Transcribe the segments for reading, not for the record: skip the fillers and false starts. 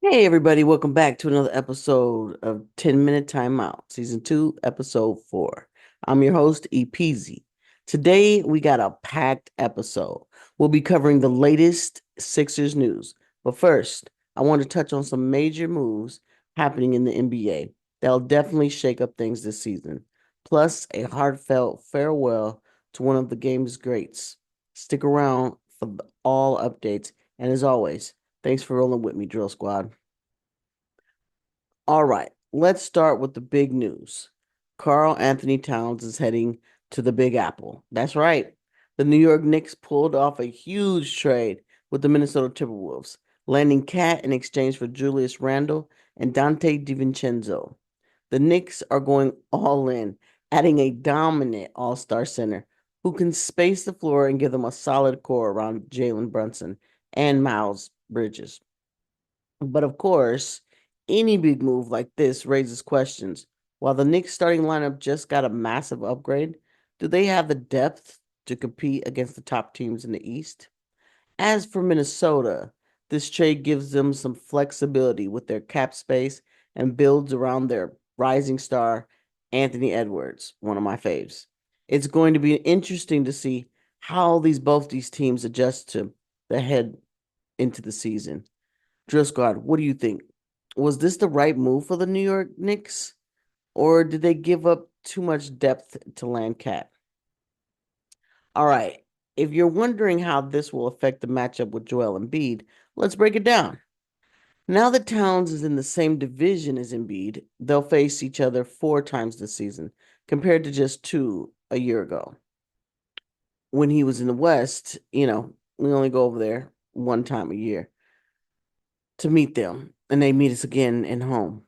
Hey everybody, welcome back to another episode of 10 Minute Timeout, Season 2, Episode 4. I'm your host, EPeeZee. Today we got a packed episode. We'll be covering the latest Sixers news. But first, I want to touch on some major moves happening in the NBA that'll definitely shake up things this season. Plus, a heartfelt farewell to one of the game's greats. Stick around for all updates, and as always, thanks for rolling with me, Drill Squad. All right, let's start with the big news. Carl Anthony Towns is heading to the Big Apple. That's right. The New York Knicks pulled off a huge trade with the Minnesota Timberwolves, landing Cat in exchange for Julius Randle and Dante DiVincenzo. The Knicks are going all in, adding a dominant all-star center who can space the floor and give them a solid core around Jalen Brunson and Miles Bridges. But of course, any big move like this raises questions. While the Knicks starting lineup just got a massive upgrade, do they have the depth to compete against the top teams in the East? As for Minnesota, this trade gives them some flexibility with their cap space and builds around their rising star, Anthony Edwards, one of my faves. It's going to be interesting to see how both these teams adjust to the head into the season. Drill Squad, what do you think? Was this the right move for the New York Knicks, or did they give up too much depth to land Cat? All right. If you're wondering how this will affect the matchup with Joel Embiid, let's break it down. Now that Towns is in the same division as Embiid, they'll face each other 4 times this season, compared to just two a year ago. When he was in the West, we only go over there 1 time a year to meet them, and they meet us again in home.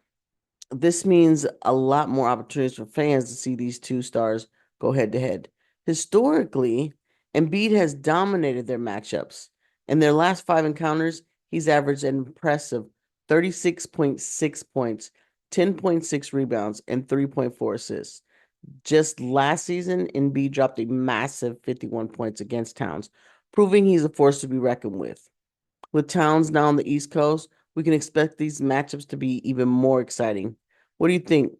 This means a lot more opportunities for fans to see these two stars go head to head. Historically, Embiid has dominated their matchups. In their last 5 encounters, he's averaged an impressive 36.6 points, 10.6 rebounds, and 3.4 assists. Just last season, Embiid dropped a massive 51 points against Towns, proving he's a force to be reckoned with. With Towns now on the East Coast, we can expect these matchups to be even more exciting. What do you think?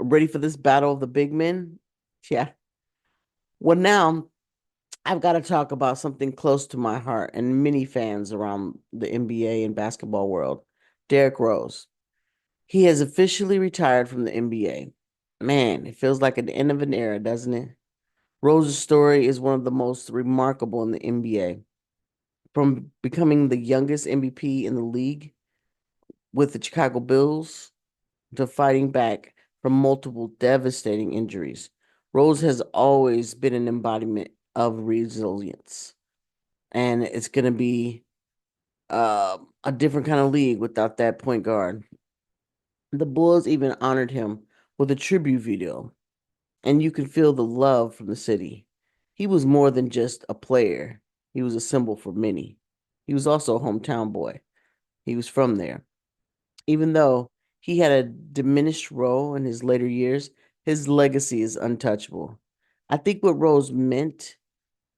Ready for this battle of the big men? Yeah. Well, now I've got to talk about something close to my heart and many fans around the NBA and basketball world. Derrick Rose. He has officially retired from the NBA. Man, it feels like an end of an era, doesn't it? Rose's story is one of the most remarkable in the NBA. From becoming the youngest MVP in the league with the Chicago Bulls to fighting back from multiple devastating injuries. Rose has always been an embodiment of resilience, and it's going to be a different kind of league without that point guard. The Bulls even honored him with a tribute video, and you can feel the love from the city. He was more than just a player, he was a symbol for many. He was also a hometown boy. He was from there. Even though he had a diminished role in his later years, his legacy is untouchable. I think what Rose meant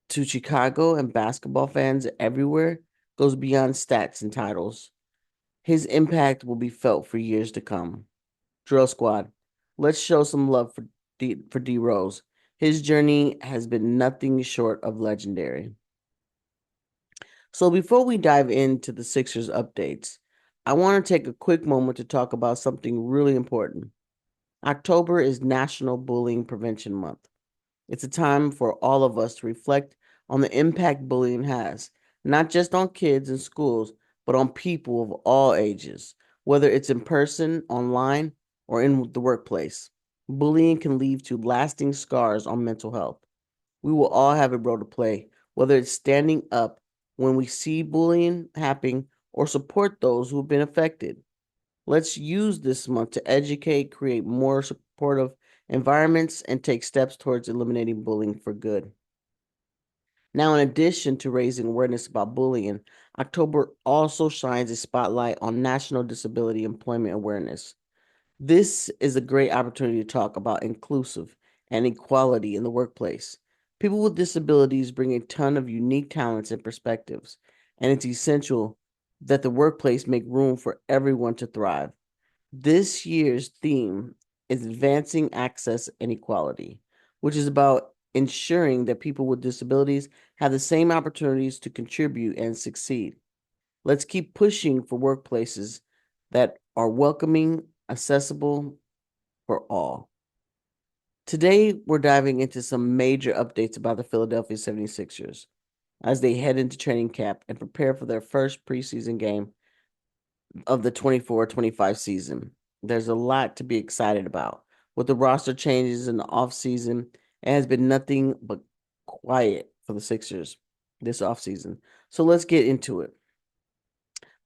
to Chicago and basketball fans everywhere goes beyond stats and titles. His impact will be felt for years to come. Drill Squad, let's show some love for D Rose. His journey has been nothing short of legendary. So before we dive into the Sixers updates, I want to take a quick moment to talk about something really important. October is National Bullying Prevention Month. It's a time for all of us to reflect on the impact bullying has, not just on kids in schools, but on people of all ages, whether it's in person, online, or in the workplace. Bullying can lead to lasting scars on mental health. We will all have a role to play, whether it's standing up when we see bullying happening or support those who've been affected. Let's use this month to educate, create more supportive environments, and take steps towards eliminating bullying for good. Now, in addition to raising awareness about bullying, October also shines a spotlight on National Disability Employment Awareness. This is a great opportunity to talk about inclusive and equality in the workplace. People with disabilities bring a ton of unique talents and perspectives, and it's essential that the workplace make room for everyone to thrive. This year's theme is advancing access and equality, which is about ensuring that people with disabilities have the same opportunities to contribute and succeed. Let's keep pushing for workplaces that are welcoming, accessible for all. Today, we're diving into some major updates about the Philadelphia 76ers as they head into training camp and prepare for their first preseason game of the 24-25 season. There's a lot to be excited about. With the roster changes in the offseason, it has been nothing but quiet for the Sixers this offseason. So let's get into it.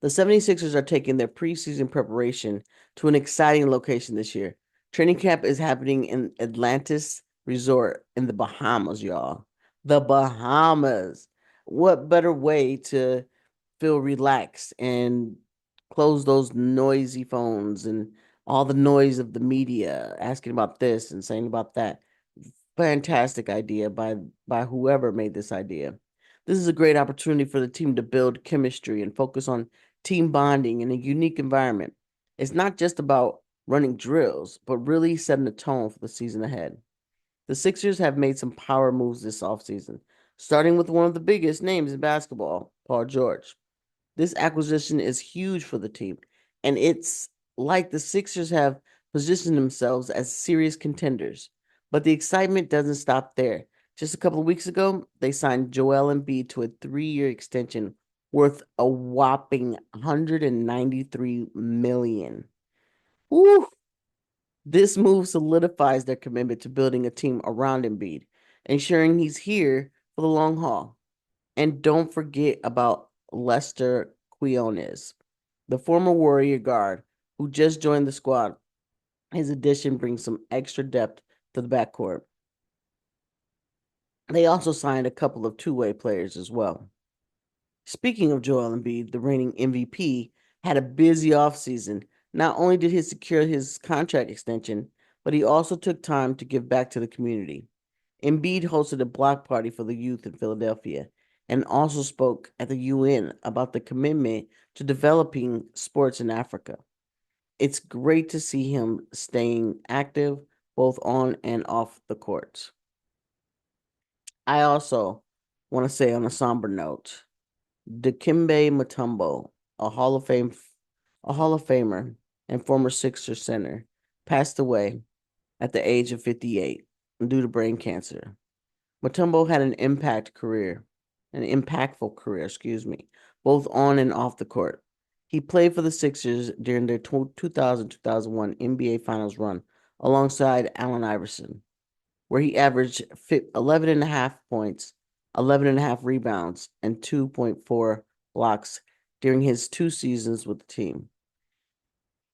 The 76ers are taking their preseason preparation to an exciting location this year. Training camp is happening in Atlantis Resort in the Bahamas, y'all. The Bahamas. What better way to feel relaxed and close those noisy phones and all the noise of the media asking about this and saying about that? Fantastic idea by whoever made this idea. This is a great opportunity for the team to build chemistry and focus on team bonding in a unique environment. It's not just about running drills, but really setting the tone for the season ahead. The Sixers have made some power moves this offseason, starting with one of the biggest names in basketball, Paul George. This acquisition is huge for the team, and it's like the Sixers have positioned themselves as serious contenders. But the excitement doesn't stop there. Just a couple of weeks ago, they signed Joel Embiid to a 3-year extension worth a whopping $193 million. Woo! This move solidifies their commitment to building a team around Embiid, ensuring he's here for the long haul. And don't forget about Lester Quiones, the former Warrior guard who just joined the squad. His addition brings some extra depth to the backcourt. They also signed a couple of two-way players as well. Speaking of Joel Embiid, the reigning MVP had a busy offseason. Not only did he secure his contract extension, but he also took time to give back to the community. Embiid hosted a block party for the youth in Philadelphia and also spoke at the UN about the commitment to developing sports in Africa. It's great to see him staying active both on and off the courts. I also want to say on a somber note, Dikembe Mutombo, a Hall of Famer and former Sixers center, passed away at the age of 58 due to brain cancer. Mutombo had an impactful career, both on and off the court. He played for the Sixers during their 2000-2001 NBA Finals run alongside Allen Iverson, where he averaged 11 and a half points, 11 and a half rebounds, and 2.4 blocks during his 2 seasons with the team.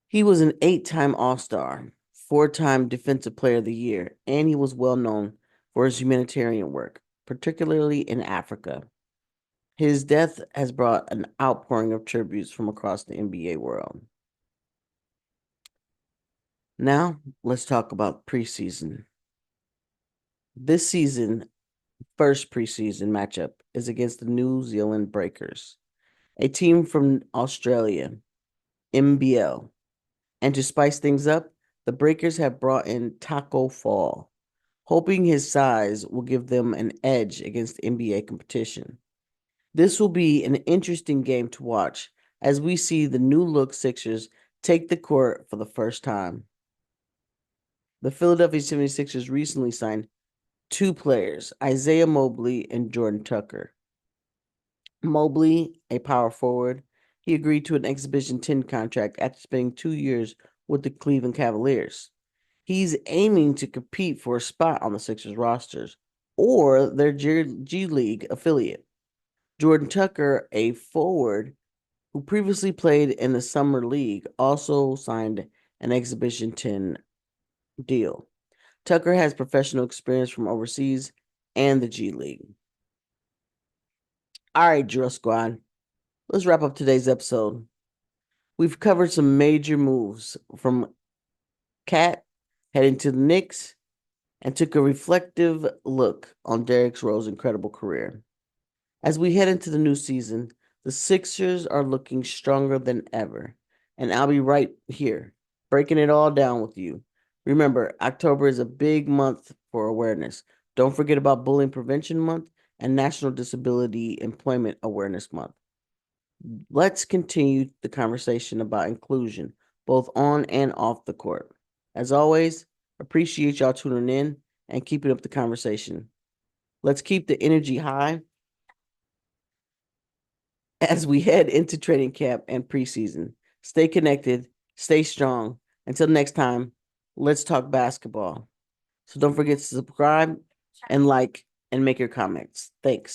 He was an 8-time All-Star, 4-time Defensive Player of the Year, and he was well known for his humanitarian work, particularly in Africa. His death has brought an outpouring of tributes from across the NBA world. Now, let's talk about preseason. This season, first preseason matchup is against the New Zealand Breakers, a team from Australia, MBL. And to spice things up, the Breakers have brought in Taco Fall, hoping his size will give them an edge against NBA competition. This will be an interesting game to watch as we see the new look Sixers take the court for the first time. The Philadelphia 76ers recently signed 2 players, Isaiah Mobley and Jordan Tucker. Mobley, a power forward, he agreed to an exhibition 10 contract after spending 2 years with the Cleveland Cavaliers. He's aiming to compete for a spot on the Sixers rosters or their G League affiliate. Jordan Tucker, a forward who previously played in the Summer League, also signed an Exhibition 10 deal. Tucker has professional experience from overseas and the G League. All right, Drill Squad, let's wrap up today's episode. We've covered some major moves from Cat heading to the Knicks and took a reflective look on Derrick Rose's incredible career. As we head into the new season, The Sixers are looking stronger than ever, and I'll be right here breaking it all down with you. Remember, October is a big month for awareness. Don't forget about Bullying Prevention Month and National Disability Employment Awareness Month. Let's continue the conversation about inclusion, both on and off the court. As always, appreciate y'all tuning in and keeping up the conversation. Let's keep the energy high as we head into training camp and preseason. Stay connected, stay strong. Until next time, let's talk basketball. So don't forget to subscribe and like and make your comments. Thanks.